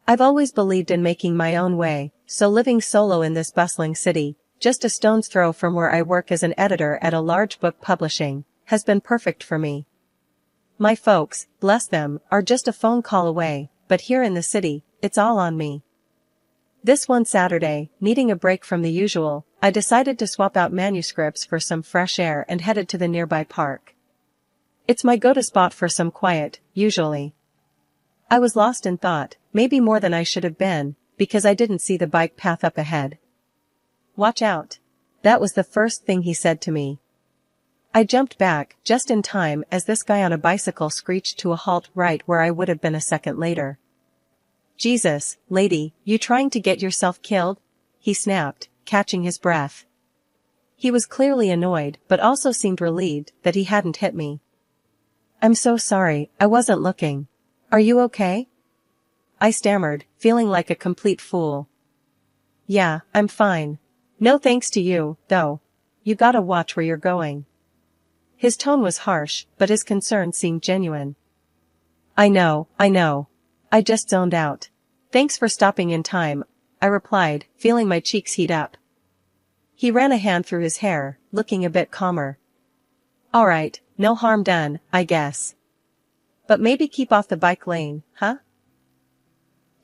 I've always believed in making my own way, so living solo in this bustling city, just a stone's throw from where I work as an editor at a large book publishing, has been perfect for me. My folks, bless them, are just a phone call away, but here in the city, it's all on me. This one Saturday, needing a break from the usual, I decided to swap out manuscripts for some fresh air and headed to the nearby park. It's my go-to spot for some quiet, usually. I was lost in thought, maybe more than I should have been, because I didn't see the bike path up ahead. "Watch out." That was the first thing he said to me. I jumped back, just in time as this guy on a bicycle screeched to a halt right where I would have been a second later. "Jesus, lady, you trying to get yourself killed?" he snapped, catching his breath. He was clearly annoyed but also seemed relieved that he hadn't hit me. "I'm so sorry, I wasn't looking. Are you okay?" I stammered, feeling like a complete fool. "Yeah, I'm fine. No thanks to you, though. You gotta watch where you're going." His tone was harsh, but his concern seemed genuine. I know. I just zoned out. "Thanks for stopping in time," I replied, feeling my cheeks heat up. He ran a hand through his hair, looking a bit calmer. "All right, no harm done, I guess. But maybe keep off the bike lane, huh?"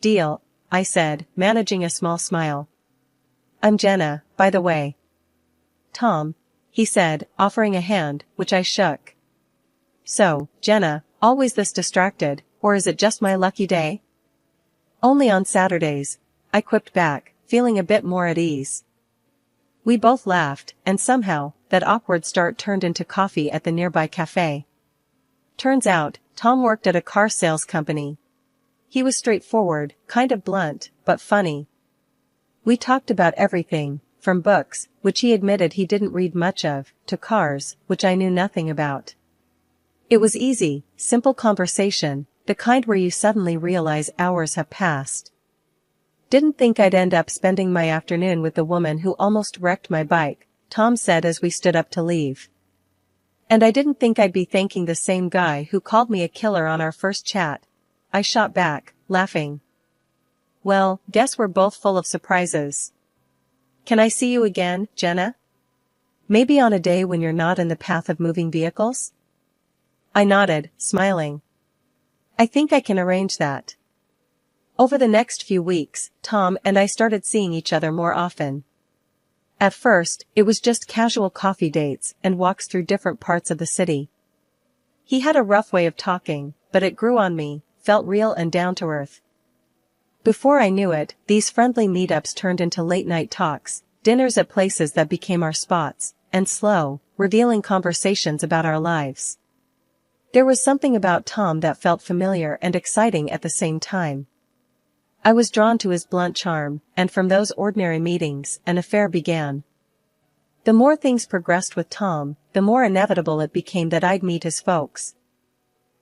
"Deal," I said, managing a small smile. "I'm Jenna, by the way." "Tom," he said, offering a hand, which I shook. "So, Jenna, always this distracted, or is it just my lucky day?" "Only on Saturdays," I quipped back, feeling a bit more at ease. We both laughed, and somehow, that awkward start turned into coffee at the nearby cafe. Turns out, Tom worked at a car sales company. He was straightforward, kind of blunt, but funny. We talked about everything, from books, which he admitted he didn't read much of, to cars, which I knew nothing about. It was easy, simple conversation, the kind where you suddenly realize hours have passed. "Didn't think I'd end up spending my afternoon with the woman who almost wrecked my bike," Tom said as we stood up to leave. "And I didn't think I'd be thanking the same guy who called me a killer on our first chat," I shot back, laughing. "Well, guess we're both full of surprises. Can I see you again, Jenna? Maybe on a day when you're not in the path of moving vehicles?" I nodded, smiling. "I think I can arrange that." Over the next few weeks, Tom and I started seeing each other more often. At first, it was just casual coffee dates and walks through different parts of the city. He had a rough way of talking, but it grew on me, felt real and down to earth. Before I knew it, these friendly meetups turned into late-night talks, dinners at places that became our spots, and slow, revealing conversations about our lives. There was something about Tom that felt familiar and exciting at the same time. I was drawn to his blunt charm, and from those ordinary meetings, an affair began. The more things progressed with Tom, the more inevitable it became that I'd meet his folks.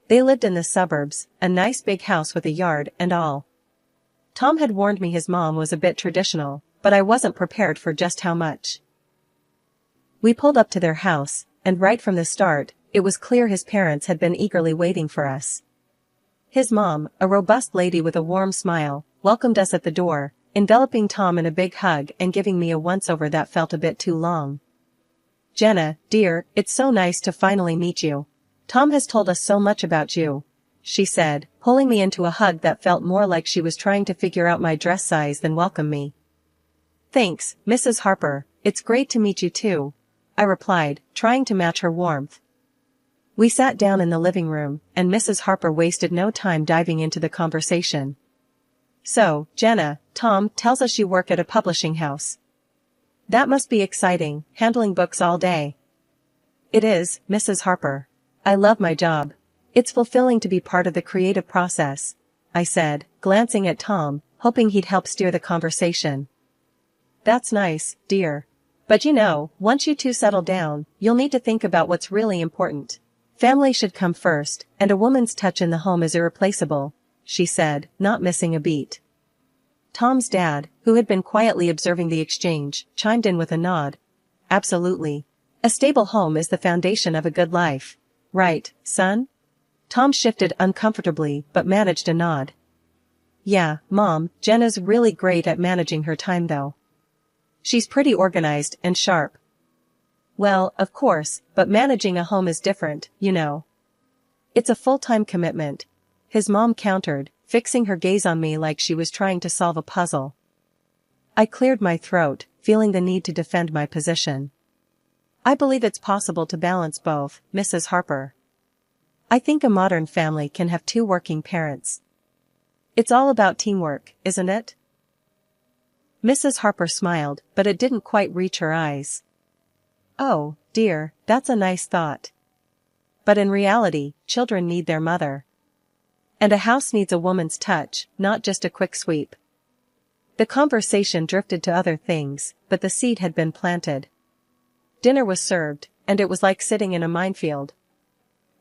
They lived in the suburbs, a nice big house with a yard and all. Tom had warned me his mom was a bit traditional, but I wasn't prepared for just how much. We pulled up to their house, and right from the start, it was clear his parents had been eagerly waiting for us. His mom, a robust lady with a warm smile, welcomed us at the door, enveloping Tom in a big hug and giving me a once-over that felt a bit too long. "Jenna, dear, it's so nice to finally meet you. Tom has told us so much about you," she said, pulling me into a hug that felt more like she was trying to figure out my dress size than welcome me. "Thanks, Mrs. Harper, it's great to meet you too," I replied, trying to match her warmth. We sat down in the living room, and Mrs. Harper wasted no time diving into the conversation. "So, Jenna, Tom tells us you work at a publishing house. That must be exciting, handling books all day." "It is, Mrs. Harper. I love my job. It's fulfilling to be part of the creative process," I said, glancing at Tom, hoping he'd help steer the conversation. "That's nice, dear. But you know, once you two settle down, you'll need to think about what's really important. Family should come first, and a woman's touch in the home is irreplaceable," she said, not missing a beat. Tom's dad, who had been quietly observing the exchange, chimed in with a nod. "Absolutely. A stable home is the foundation of a good life. Right, son?" Tom shifted uncomfortably but managed a nod. Yeah, Mom, Jenna's really great at managing her time though. She's pretty organized and sharp. Well, of course, but managing a home is different, you know. It's a full-time commitment, his mom countered, fixing her gaze on me like she was trying to solve a puzzle. I cleared my throat, feeling the need to defend my position. I believe it's possible to balance both, Mrs. Harper. I think a modern family can have two working parents. It's all about teamwork, isn't it? Mrs. Harper smiled, but it didn't quite reach her eyes. Oh, dear, that's a nice thought. But in reality, children need their mother. And a house needs a woman's touch, not just a quick sweep. The conversation drifted to other things, but the seed had been planted. Dinner was served, and it was like sitting in a minefield.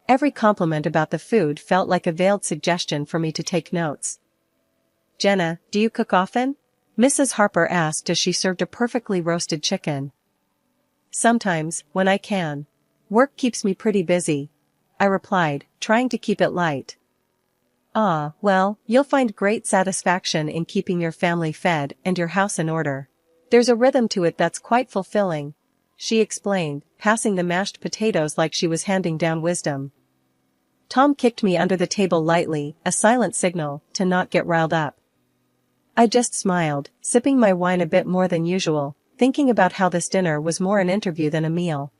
Every compliment about the food felt like a veiled suggestion for me to take notes. Jenna, do you cook often? Mrs. Harper asked as she served a perfectly roasted chicken. Sometimes, when I can. Work keeps me pretty busy, I replied, trying to keep it light. Ah, well, you'll find great satisfaction in keeping your family fed and your house in order. There's a rhythm to it that's quite fulfilling, she explained, passing the mashed potatoes like she was handing down wisdom. Tom kicked me under the table lightly, a silent signal to not get riled up. I just smiled, sipping my wine a bit more than usual, thinking about how this dinner was more an interview than a meal.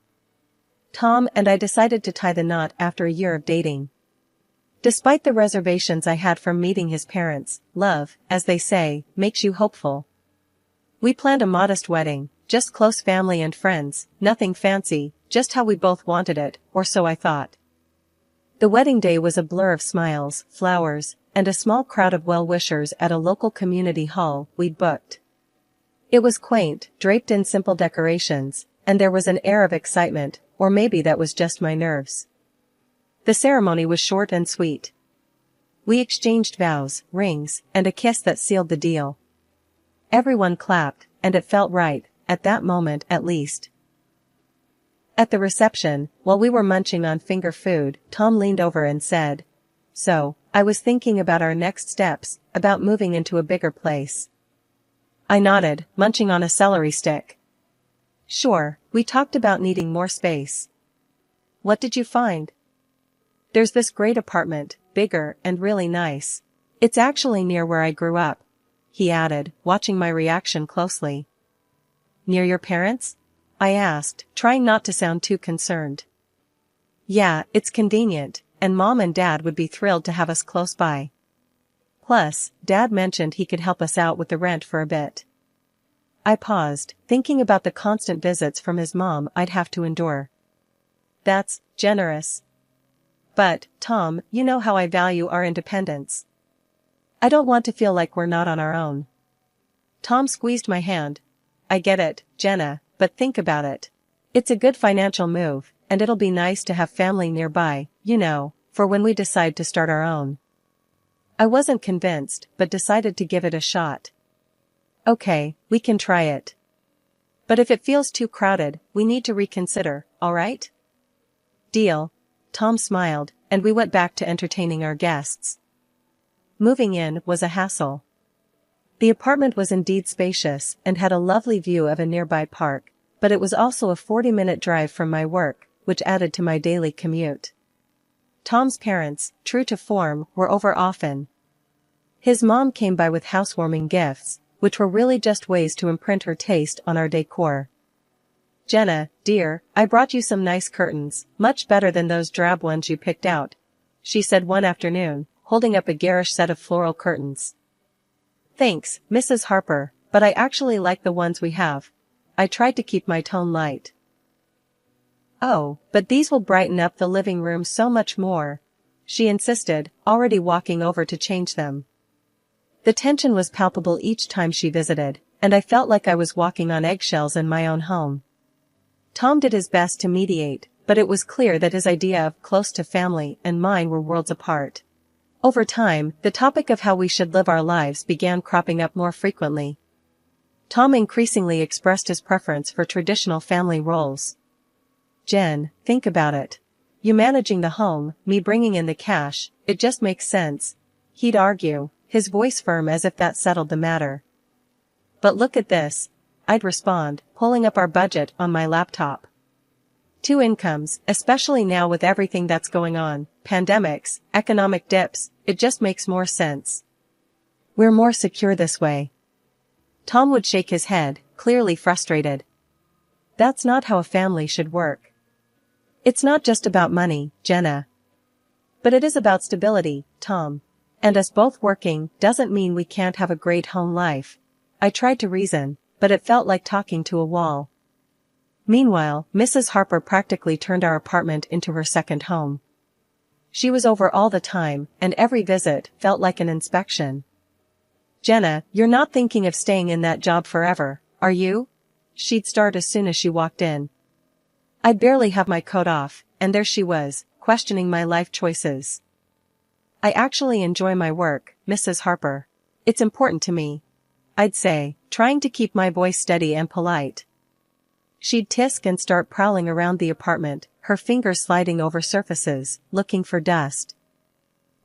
Tom and I decided to tie the knot after a year of dating. Despite the reservations I had from meeting his parents, love, as they say, makes you hopeful. We planned a modest wedding, just close family and friends, nothing fancy, just how we both wanted it, or so I thought. The wedding day was a blur of smiles, flowers, and a small crowd of well-wishers at a local community hall we'd booked. It was quaint, draped in simple decorations, and there was an air of excitement, or maybe that was just my nerves. The ceremony was short and sweet. We exchanged vows, rings, and a kiss that sealed the deal. Everyone clapped, and it felt right, at that moment at least. At the reception, while we were munching on finger food, Tom leaned over and said, "So, I was thinking about our next steps, about moving into a bigger place." I nodded, munching on a celery stick. Sure, we talked about needing more space. What did you find? There's this great apartment, bigger and really nice. It's actually near where I grew up, he added, watching my reaction closely. Near your parents? I asked, trying not to sound too concerned. Yeah, it's convenient, and Mom and Dad would be thrilled to have us close by. Plus, Dad mentioned he could help us out with the rent for a bit. I paused, thinking about the constant visits from his mom I'd have to endure. That's generous. But, Tom, you know how I value our independence. I don't want to feel like we're not on our own. Tom squeezed my hand. I get it, Jenna, but think about it. It's a good financial move, and it'll be nice to have family nearby, you know, for when we decide to start our own. I wasn't convinced, but decided to give it a shot. Okay, we can try it. But if it feels too crowded, we need to reconsider, all right? Deal. Tom smiled, and we went back to entertaining our guests. Moving in was a hassle. The apartment was indeed spacious and had a lovely view of a nearby park, but it was also a 40-minute drive from my work, which added to my daily commute. Tom's parents, true to form, were over often. His mom came by with housewarming gifts, which were really just ways to imprint her taste on our decor. Jenna, dear, I brought you some nice curtains, much better than those drab ones you picked out, she said one afternoon, holding up a garish set of floral curtains. Thanks, Mrs. Harper, but I actually like the ones we have. I tried to keep my tone light. Oh, but these will brighten up the living room so much more, she insisted, already walking over to change them. The tension was palpable each time she visited, and I felt like I was walking on eggshells in my own home. Tom did his best to mediate, but it was clear that his idea of close to family and mine were worlds apart. Over time, the topic of how we should live our lives began cropping up more frequently. Tom increasingly expressed his preference for traditional family roles. Jen, think about it. You managing the home, me bringing in the cash, it just makes sense, he'd argue, his voice firm as if that settled the matter. But look at this, I'd respond, pulling up our budget on my laptop. 2 incomes, especially now with everything that's going on, pandemics, economic dips, it just makes more sense. We're more secure this way. Tom would shake his head, clearly frustrated. That's not how a family should work. It's not just about money, Jenna. But it is about stability, Tom. And us both working doesn't mean we can't have a great home life. I tried to reason, but it felt like talking to a wall. Meanwhile, Mrs. Harper practically turned our apartment into her second home. She was over all the time, and every visit felt like an inspection. Jenna, you're not thinking of staying in that job forever, are you? She'd start as soon as she walked in. I'd barely have my coat off, and there she was, questioning my life choices. I actually enjoy my work, Mrs. Harper. It's important to me, I'd say, trying to keep my voice steady and polite. She'd tisk and start prowling around the apartment, her fingers sliding over surfaces, looking for dust.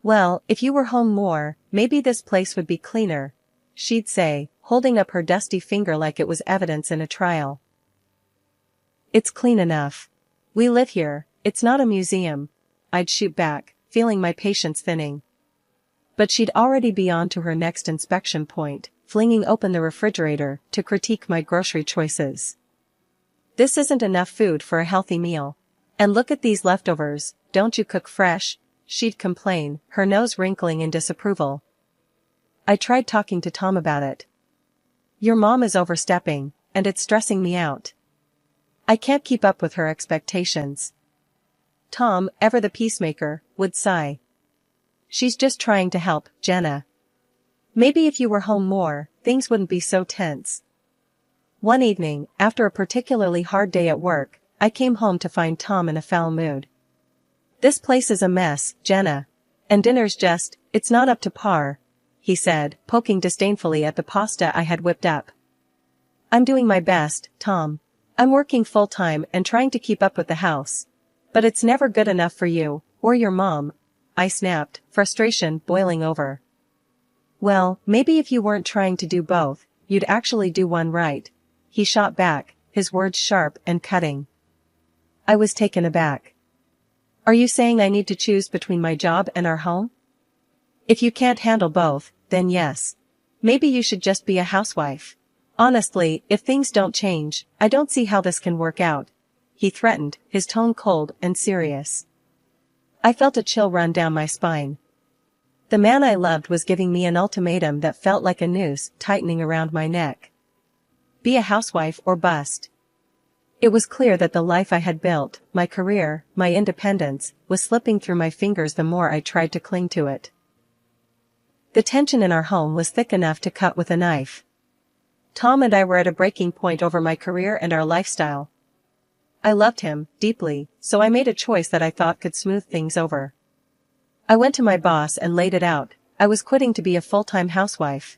Well, if you were home more, maybe this place would be cleaner, she'd say, holding up her dusty finger like it was evidence in a trial. It's clean enough. We live here, it's not a museum, I'd shoot back, feeling my patience thinning. But she'd already be on to her next inspection point, flinging open the refrigerator to critique my grocery choices. This isn't enough food for a healthy meal. And look at these leftovers, don't you cook fresh? She'd complain, her nose wrinkling in disapproval. I tried talking to Tom about it. Your mom is overstepping, and it's stressing me out. I can't keep up with her expectations. Tom, ever the peacemaker, would sigh. She's just trying to help, Jenna. Maybe if you were home more, things wouldn't be so tense. One evening, after a particularly hard day at work, I came home to find Tom in a foul mood. This place is a mess, Jenna. And dinner's it's not up to par, he said, poking disdainfully at the pasta I had whipped up. I'm doing my best, Tom. I'm working full-time and trying to keep up with the house. But it's never good enough for you, or your mom, I snapped, frustration boiling over. Well, maybe if you weren't trying to do both, you'd actually do one right, he shot back, his words sharp and cutting. I was taken aback. Are you saying I need to choose between my job and our home? If you can't handle both, then yes. Maybe you should just be a housewife. Honestly, if things don't change, I don't see how this can work out, he threatened, his tone cold and serious. I felt a chill run down my spine. The man I loved was giving me an ultimatum that felt like a noose tightening around my neck. Be a housewife or bust. It was clear that the life I had built, my career, my independence, was slipping through my fingers the more I tried to cling to it. The tension in our home was thick enough to cut with a knife. Tom and I were at a breaking point over my career and our lifestyle. I loved him, deeply, so I made a choice that I thought could smooth things over. I went to my boss and laid it out. I was quitting to be a full-time housewife.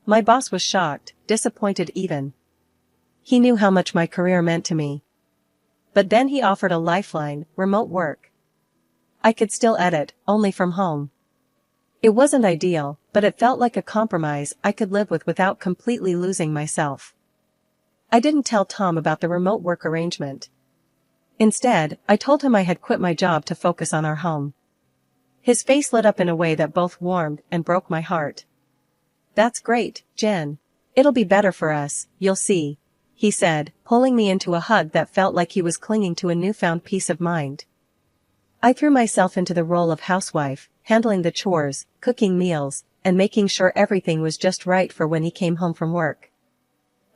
My boss was shocked, disappointed even. He knew how much my career meant to me. But then he offered a lifeline, remote work. I could still edit, only from home. It wasn't ideal, but it felt like a compromise I could live with without completely losing myself. I didn't tell Tom about the remote work arrangement. Instead, I told him I had quit my job to focus on our home. His face lit up in a way that both warmed and broke my heart. That's great, Jen. It'll be better for us, you'll see, he said, pulling me into a hug that felt like he was clinging to a newfound peace of mind. I threw myself into the role of housewife, handling the chores, cooking meals, and making sure everything was just right for when he came home from work.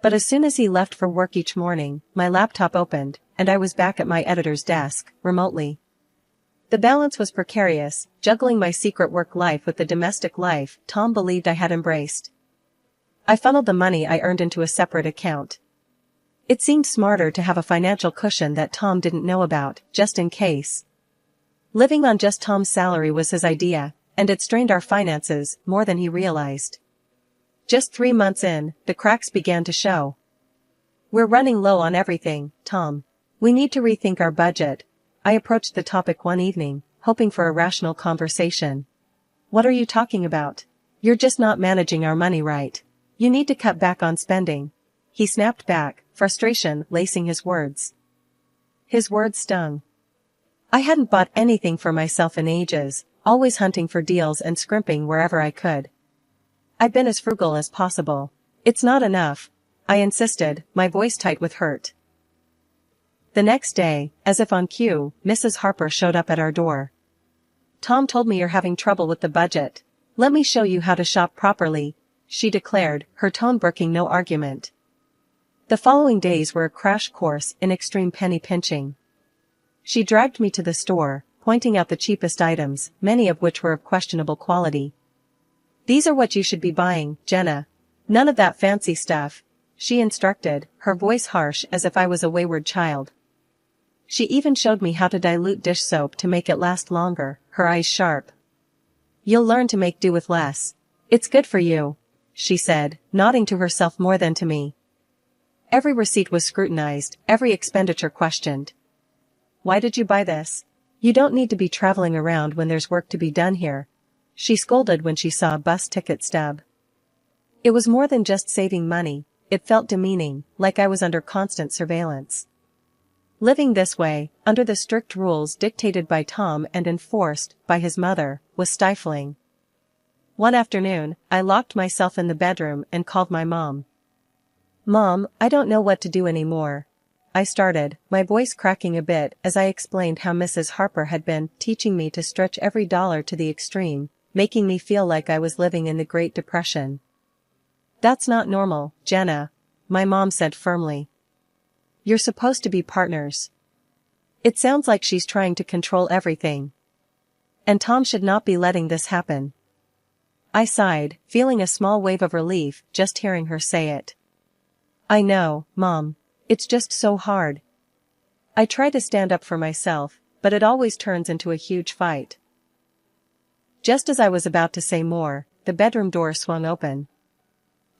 But as soon as he left for work each morning, my laptop opened, and I was back at my editor's desk, remotely. The balance was precarious, juggling my secret work life with the domestic life Tom believed I had embraced. I funneled the money I earned into a separate account. It seemed smarter to have a financial cushion that Tom didn't know about, just in case. Living on just Tom's salary was his idea, and it strained our finances more than he realized. Just 3 months in, the cracks began to show. We're running low on everything, Tom. We need to rethink our budget. I approached the topic one evening, hoping for a rational conversation. What are you talking about? You're just not managing our money right. You need to cut back on spending. He snapped back, frustration lacing his words. His words stung. I hadn't bought anything for myself in ages, always hunting for deals and scrimping wherever I could. I'd been as frugal as possible. It's not enough, I insisted, my voice tight with hurt. The next day, as if on cue, Mrs. Harper showed up at our door. Tom told me you're having trouble with the budget. Let me show you how to shop properly, she declared, her tone brooking no argument. The following days were a crash course in extreme penny pinching. She dragged me to the store, pointing out the cheapest items, many of which were of questionable quality. These are what you should be buying, Jenna. None of that fancy stuff, she instructed, her voice harsh as if I was a wayward child. She even showed me how to dilute dish soap to make it last longer, her eyes sharp. You'll learn to make do with less. It's good for you, she said, nodding to herself more than to me. Every receipt was scrutinized, every expenditure questioned. Why did you buy this? You don't need to be traveling around when there's work to be done here, she scolded when she saw a bus ticket stub. It was more than just saving money, it felt demeaning, like I was under constant surveillance. Living this way, under the strict rules dictated by Tom and enforced by his mother, was stifling. One afternoon, I locked myself in the bedroom and called my mom. Mom, I don't know what to do anymore. I started, my voice cracking a bit as I explained how Mrs. Harper had been teaching me to stretch every dollar to the extreme, making me feel like I was living in the Great Depression. That's not normal, Jenna, my mom said firmly. You're supposed to be partners. It sounds like she's trying to control everything. And Tom should not be letting this happen. I sighed, feeling a small wave of relief just hearing her say it. I know, Mom. It's just so hard. I try to stand up for myself, but it always turns into a huge fight. Just as I was about to say more, the bedroom door swung open.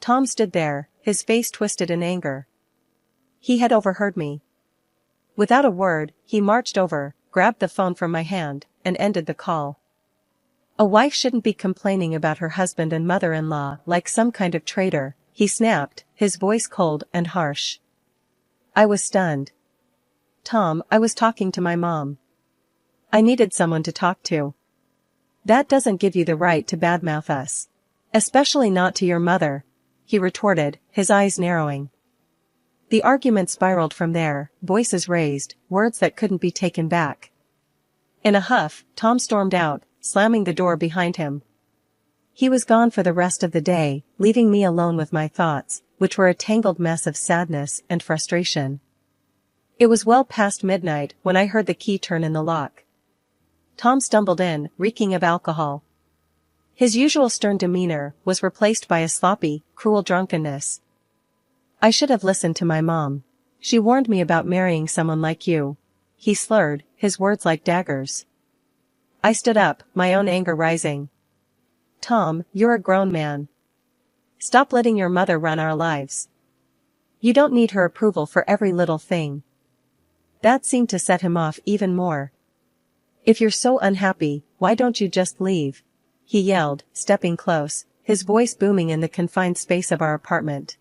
Tom stood there, his face twisted in anger. He had overheard me. Without a word, he marched over, grabbed the phone from my hand, and ended the call. A wife shouldn't be complaining about her husband and mother-in-law like some kind of traitor, he snapped, his voice cold and harsh. I was stunned. Tom, I was talking to my mom. I needed someone to talk to. That doesn't give you the right to badmouth us. Especially not to your mother, he retorted, his eyes narrowing. The argument spiraled from there, voices raised, words that couldn't be taken back. In a huff, Tom stormed out, slamming the door behind him. He was gone for the rest of the day, leaving me alone with my thoughts, which were a tangled mess of sadness and frustration. It was well past midnight when I heard the key turn in the lock. Tom stumbled in, reeking of alcohol. His usual stern demeanor was replaced by a sloppy, cruel drunkenness. I should have listened to my mom. She warned me about marrying someone like you. He slurred, his words like daggers. I stood up, my own anger rising. Tom, you're a grown man. Stop letting your mother run our lives. You don't need her approval for every little thing. That seemed to set him off even more. If you're so unhappy, why don't you just leave? He yelled, stepping close, his voice booming in the confined space of our apartment.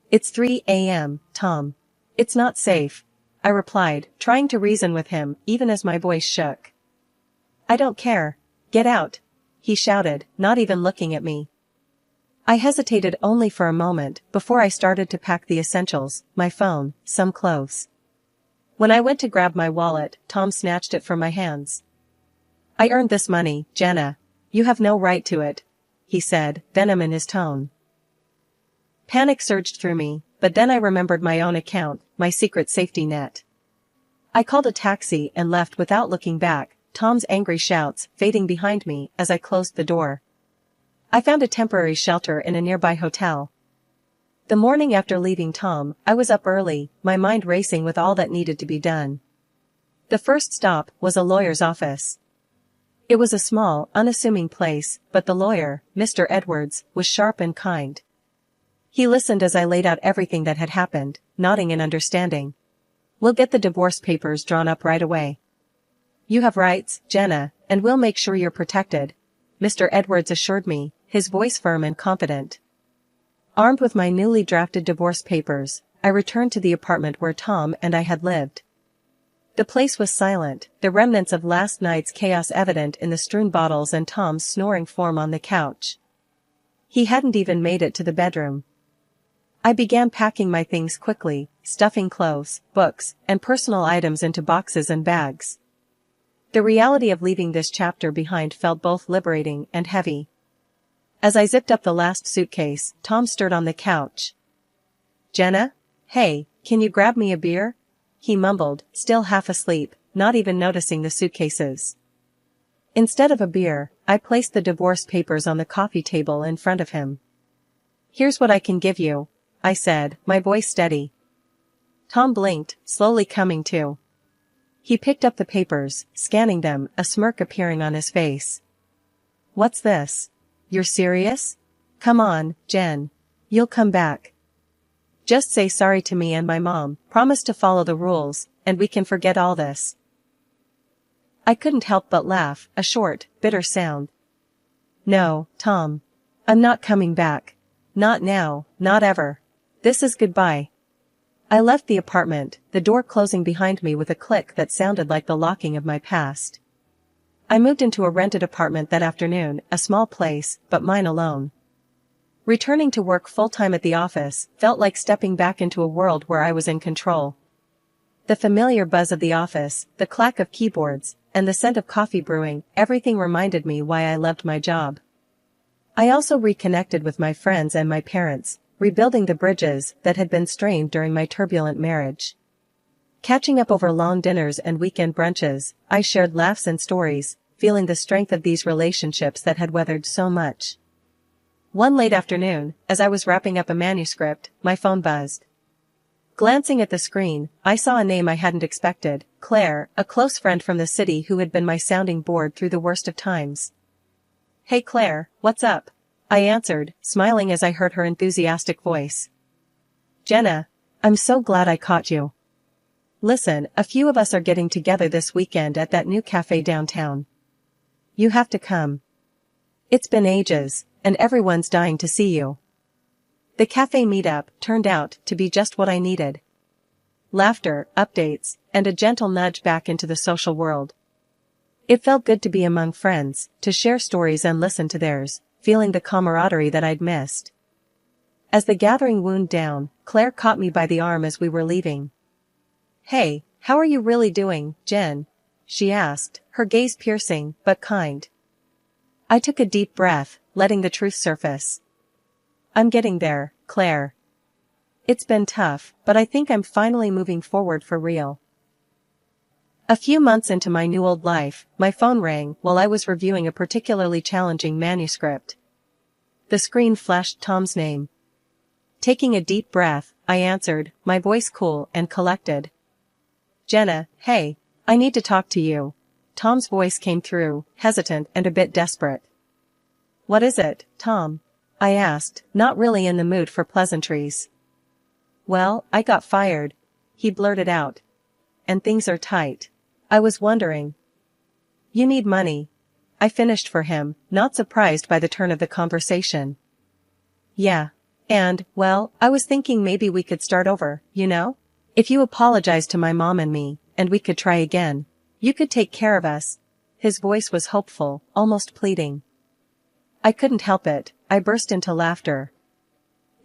It's 3 a.m., Tom. It's not safe, I replied, trying to reason with him, even as my voice shook. I don't care. Get out, he shouted, not even looking at me. I hesitated only for a moment before I started to pack the essentials, my phone, some clothes. When I went to grab my wallet, Tom snatched it from my hands. I earned this money, Jenna. You have no right to it, he said, venom in his tone. Panic surged through me, but then I remembered my own account, my secret safety net. I called a taxi and left without looking back, Tom's angry shouts fading behind me as I closed the door. I found a temporary shelter in a nearby hotel. The morning after leaving Tom, I was up early, my mind racing with all that needed to be done. The first stop was a lawyer's office. It was a small, unassuming place, but the lawyer, Mr. Edwards, was sharp and kind. He listened as I laid out everything that had happened, nodding in understanding. We'll get the divorce papers drawn up right away. You have rights, Jenna, and we'll make sure you're protected, Mr. Edwards assured me, his voice firm and confident. Armed with my newly drafted divorce papers, I returned to the apartment where Tom and I had lived. The place was silent, the remnants of last night's chaos evident in the strewn bottles and Tom's snoring form on the couch. He hadn't even made it to the bedroom. I began packing my things quickly, stuffing clothes, books, and personal items into boxes and bags. The reality of leaving this chapter behind felt both liberating and heavy. As I zipped up the last suitcase, Tom stirred on the couch. "Jenna? Hey, can you grab me a beer?" he mumbled, still half asleep, not even noticing the suitcases. Instead of a beer, I placed the divorce papers on the coffee table in front of him. "Here's what I can give you," I said, my voice steady. Tom blinked, slowly coming to. He picked up the papers, scanning them, a smirk appearing on his face. "What's this? You're serious? Come on, Jen. You'll come back. Just say sorry to me and my mom, promise to follow the rules, and we can forget all this." I couldn't help but laugh, a short, bitter sound. "No, Tom. I'm not coming back. Not now, not ever. This is goodbye." I left the apartment, the door closing behind me with a click that sounded like the locking of my past. I moved into a rented apartment that afternoon, a small place, but mine alone. Returning to work full-time at the office felt like stepping back into a world where I was in control. The familiar buzz of the office, the clack of keyboards, and the scent of coffee brewing, everything reminded me why I loved my job. I also reconnected with my friends and my parents, rebuilding the bridges that had been strained during my turbulent marriage. Catching up over long dinners and weekend brunches, I shared laughs and stories, feeling the strength of these relationships that had weathered so much. One late afternoon, as I was wrapping up a manuscript, my phone buzzed. Glancing at the screen, I saw a name I hadn't expected, Claire, a close friend from the city who had been my sounding board through the worst of times. "Hey Claire, what's up?" I answered, smiling as I heard her enthusiastic voice. "Jenna, I'm so glad I caught you. Listen, a few of us are getting together this weekend at that new cafe downtown. You have to come. It's been ages, and everyone's dying to see you." The cafe meetup turned out to be just what I needed. Laughter, updates, and a gentle nudge back into the social world. It felt good to be among friends, to share stories and listen to theirs, feeling the camaraderie that I'd missed. As the gathering wound down, Claire caught me by the arm as we were leaving. "Hey, how are you really doing, Jen?" she asked, her gaze piercing, but kind. I took a deep breath, letting the truth surface. "I'm getting there, Claire. It's been tough, but I think I'm finally moving forward for real." A few months into my new old life, my phone rang while I was reviewing a particularly challenging manuscript. The screen flashed Tom's name. Taking a deep breath, I answered, my voice cool and collected. "Jenna, hey, I need to talk to you." Tom's voice came through, hesitant and a bit desperate. "What is it, Tom?" I asked, not really in the mood for pleasantries. "Well, I got fired," he blurted out. "And things are tight. I was wondering." "You need money." I finished for him, not surprised by the turn of the conversation. "Yeah. And, well, I was thinking maybe we could start over, you know? If you apologize to my mom and me, and we could try again. You could take care of us." His voice was hopeful, almost pleading. I couldn't help it, I burst into laughter.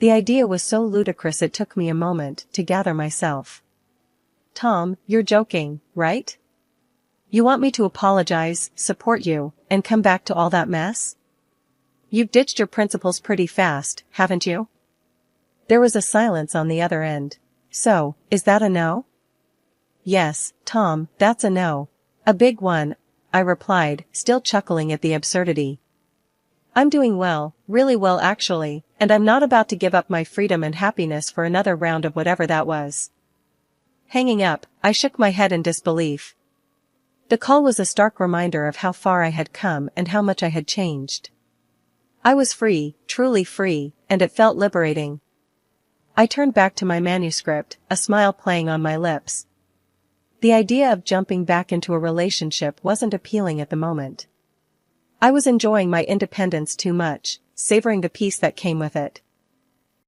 The idea was so ludicrous it took me a moment to gather myself. "Tom, you're joking, right? You want me to apologize, support you, and come back to all that mess? You've ditched your principles pretty fast, haven't you?" There was a silence on the other end. "So, is that a no?" "Yes, Tom, that's a no. A big one," I replied, still chuckling at the absurdity. "I'm doing well, really well actually, and I'm not about to give up my freedom and happiness for another round of whatever that was." Hanging up, I shook my head in disbelief. The call was a stark reminder of how far I had come and how much I had changed. I was free, truly free, and it felt liberating. I turned back to my manuscript, a smile playing on my lips. The idea of jumping back into a relationship wasn't appealing at the moment. I was enjoying my independence too much, savoring the peace that came with it.